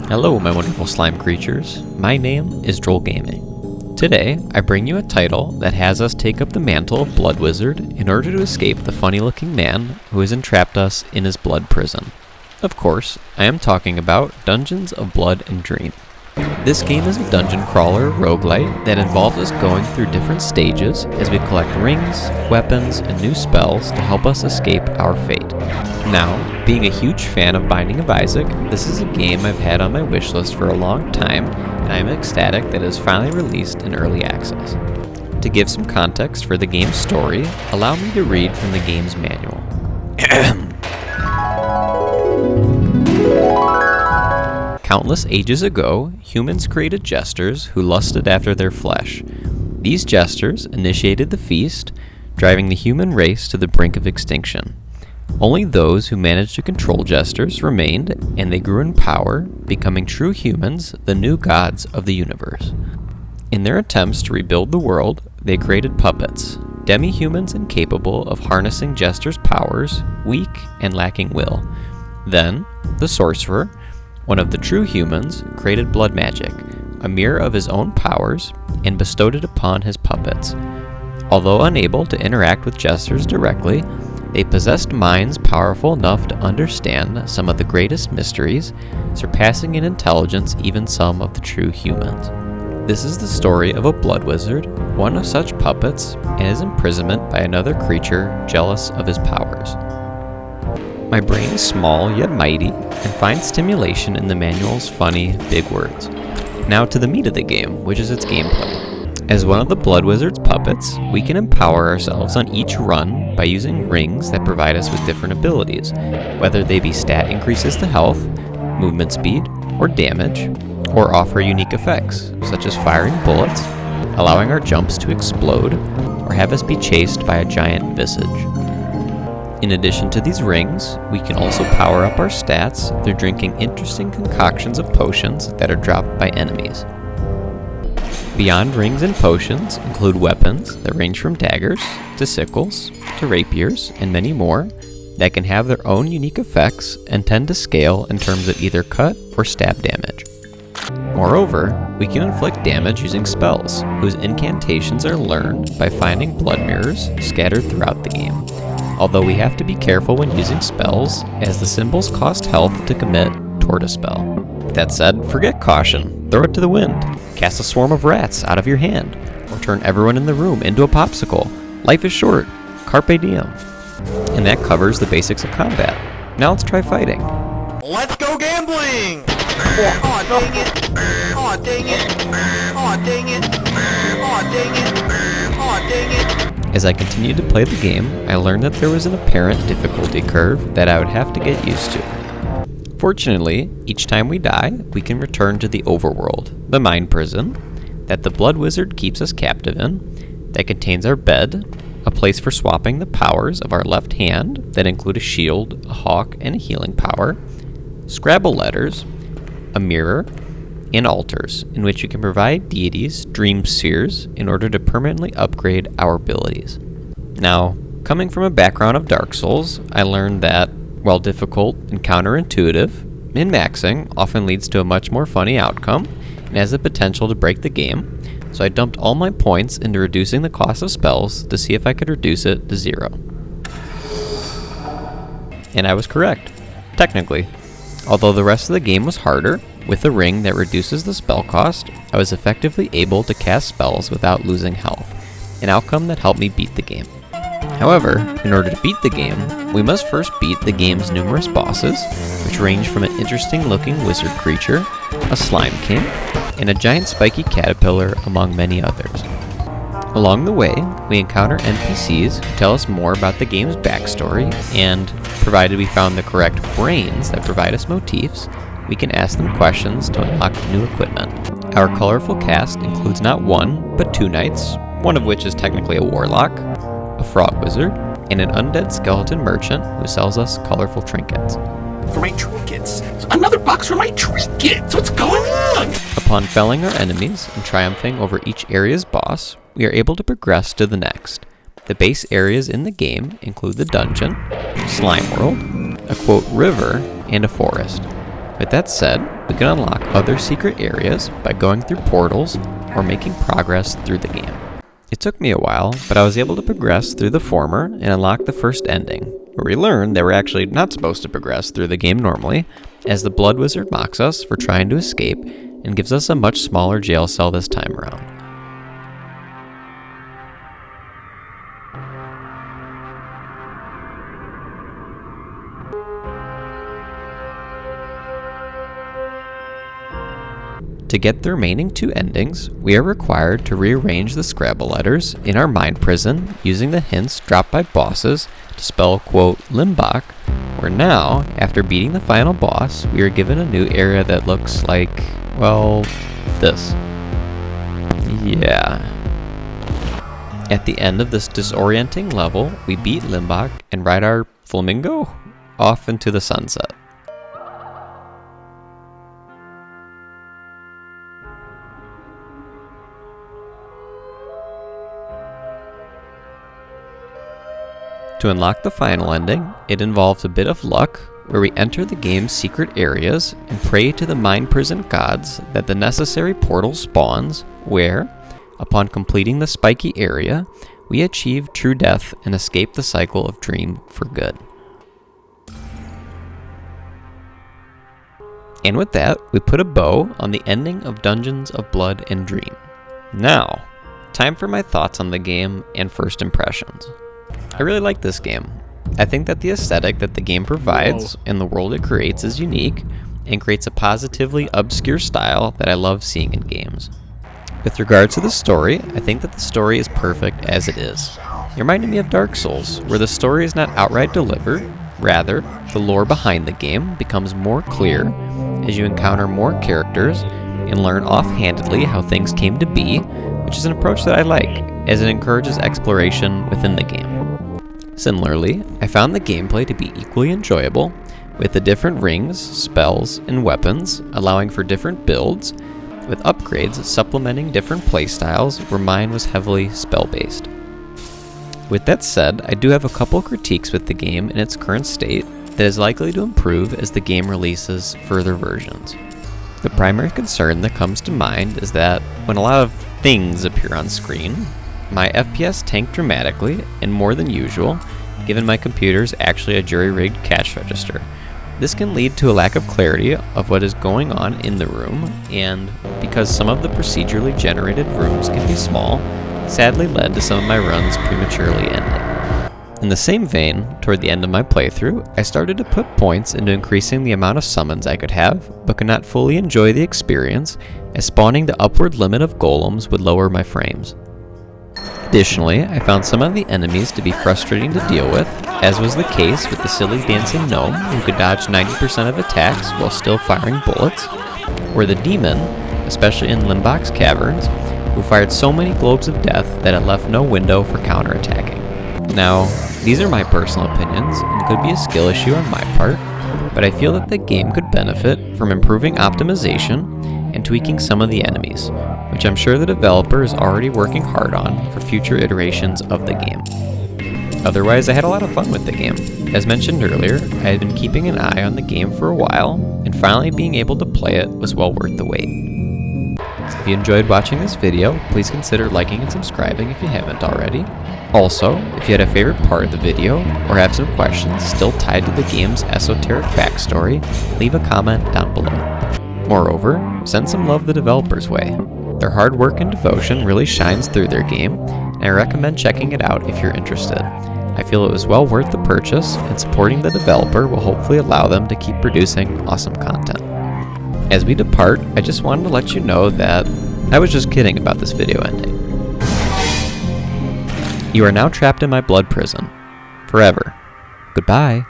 Hello, my wonderful slime creatures. My name is Droll Gaming. Today, I bring you a title that has us take up the mantle of Blood Wizard in order to escape the funny-looking man who has entrapped us in his blood prison. Of course, I am talking about Dungeons of Blood and Dream. This game is a dungeon crawler roguelite that involves us going through different stages as we collect rings, weapons, and new spells to help us escape our fate. Now, being a huge fan of Binding of Isaac, this is a game I've had on my wishlist for a long time, and I am ecstatic that it is finally released in early access. To give some context for the game's story, allow me to read from the game's manual. Countless ages ago, humans created jesters who lusted after their flesh. These jesters initiated the feast, driving the human race to the brink of extinction. Only those who managed to control jesters remained, and they grew in power, becoming true humans, the new gods of the universe. In their attempts to rebuild the world, they created puppets, demi-humans incapable of harnessing jesters' powers, weak and lacking will. Then, the sorcerer, one of the true humans, created blood magic, a mirror of his own powers, and bestowed it upon his puppets. Although unable to interact with jesters directly, they possessed minds powerful enough to understand some of the greatest mysteries, surpassing in intelligence even some of the true humans. This is the story of a blood wizard, one of such puppets, and his imprisonment by another creature jealous of his powers. My brain is small yet mighty, and finds stimulation in the manual's funny, big words. Now to the meat of the game, which is its gameplay. As one of the Blood Wizard's puppets, we can empower ourselves on each run by using rings that provide us with different abilities, whether they be stat increases to health, movement speed, or damage, or offer unique effects, such as firing bullets, allowing our jumps to explode, or have us be chased by a giant visage. In addition to these rings, we can also power up our stats through drinking interesting concoctions of potions that are dropped by enemies. Beyond rings and potions include weapons that range from daggers, to sickles, to rapiers, and many more that can have their own unique effects and tend to scale in terms of either cut or stab damage. Moreover, we can inflict damage using spells, whose incantations are learned by finding blood mirrors scattered throughout the game. Although we have to be careful when using spells, as the symbols cost health to commit toward a spell. That said, forget caution, throw it to the wind, cast a swarm of rats out of your hand, or turn everyone in the room into a popsicle. Life is short, carpe diem. And that covers the basics of combat. Now let's try fighting. Let's go gambling! Aw, dang it! Aw, dang it! Aw, dang it! Aw, dang it! Aw, dang it! As I continued to play the game, I learned that there was an apparent difficulty curve that I would have to get used to. Fortunately, each time we die, we can return to the overworld, the mind prison, that the Blood Wizard keeps us captive in, that contains our bed, a place for swapping the powers of our left hand that include a shield, a hawk, and a healing power, Scrabble letters, a mirror, and altars, in which we can provide deities dream spheres in order to permanently upgrade our abilities. Now, coming from a background of Dark Souls, I learned that, while difficult and counterintuitive, min-maxing often leads to a much more funny outcome and has the potential to break the game, so I dumped all my points into reducing the cost of spells to see if I could reduce it to 0. And I was correct, technically. Although the rest of the game was harder, with a ring that reduces the spell cost, I was effectively able to cast spells without losing health, an outcome that helped me beat the game. However, in order to beat the game, we must first beat the game's numerous bosses, which range from an interesting-looking wizard creature, a slime king, and a giant spiky caterpillar, among many others. Along the way, we encounter NPCs who tell us more about the game's backstory, and, provided we found the correct brains that provide us motifs, we can ask them questions to unlock new equipment. Our colorful cast includes not one, but 2 knights, one of which is technically a warlock, a frog wizard, and an undead skeleton merchant who sells us colorful trinkets. For my trinkets! Another box for my trinkets! What's going on? Upon felling our enemies and triumphing over each area's boss, we are able to progress to the next. The base areas in the game include the dungeon, slime world, a quote river, and a forest. With that said, we can unlock other secret areas by going through portals or making progress through the game. It took me a while, but I was able to progress through the former and unlock the first ending, where we learned that we're actually not supposed to progress through the game normally, as the Blood Wizard mocks us for trying to escape and gives us a much smaller jail cell this time around. To get the remaining 2 endings, we are required to rearrange the Scrabble letters in our mind prison using the hints dropped by bosses to spell, quote, Limbach, where now, after beating the final boss, we are given a new area that looks like, well, this. Yeah. At the end of this disorienting level, we beat Limbach and ride our flamingo off into the sunset. To unlock the final ending, it involves a bit of luck, where we enter the game's secret areas and pray to the mind prison gods that the necessary portal spawns, where, upon completing the spiky area, we achieve true death and escape the cycle of dream for good. And with that, we put a bow on the ending of Dungeons of Blood and Dream. Now, time for my thoughts on the game and first impressions. I really like this game. I think that the aesthetic that the game provides and the world it creates is unique and creates a positively obscure style that I love seeing in games. With regard to the story, I think that the story is perfect as it is. It reminded me of Dark Souls, where the story is not outright delivered. Rather, the lore behind the game becomes more clear as you encounter more characters and learn offhandedly how things came to be, which is an approach that I like, as it encourages exploration within the game. Similarly, I found the gameplay to be equally enjoyable, with the different rings, spells, and weapons allowing for different builds, with upgrades supplementing different playstyles where mine was heavily spell-based. With that said, I do have a couple critiques with the game in its current state that is likely to improve as the game releases further versions. The primary concern that comes to mind is that when a lot of things appear on screen, my FPS tanked dramatically and more than usual, given my computer's actually a jury-rigged cash register. This can lead to a lack of clarity of what is going on in the room, and because some of the procedurally generated rooms can be small, sadly led to some of my runs prematurely ending. In the same vein, toward the end of my playthrough, I started to put points into increasing the amount of summons I could have, but could not fully enjoy the experience, as spawning the upward limit of golems would lower my frames. Additionally, I found some of the enemies to be frustrating to deal with, as was the case with the silly dancing gnome who could dodge 90% of attacks while still firing bullets, or the demon, especially in Limbach's caverns, who fired so many globes of death that it left no window for counterattacking. Now, these are my personal opinions and could be a skill issue on my part, but I feel that the game could benefit from improving optimization and tweaking some of the enemies, which I'm sure the developer is already working hard on for future iterations of the game. Otherwise, I had a lot of fun with the game. As mentioned earlier, I had been keeping an eye on the game for a while, and finally being able to play it was well worth the wait. If you enjoyed watching this video, please consider liking and subscribing if you haven't already. Also, if you had a favorite part of the video, or have some questions still tied to the game's esoteric backstory, leave a comment down below. Moreover, send some love the developers' way. Their hard work and devotion really shines through their game, and I recommend checking it out if you're interested. I feel it was well worth the purchase, and supporting the developer will hopefully allow them to keep producing awesome content. As we depart, I just wanted to let you know that I was just kidding about this video ending. You are now trapped in my blood prison. Forever. Goodbye.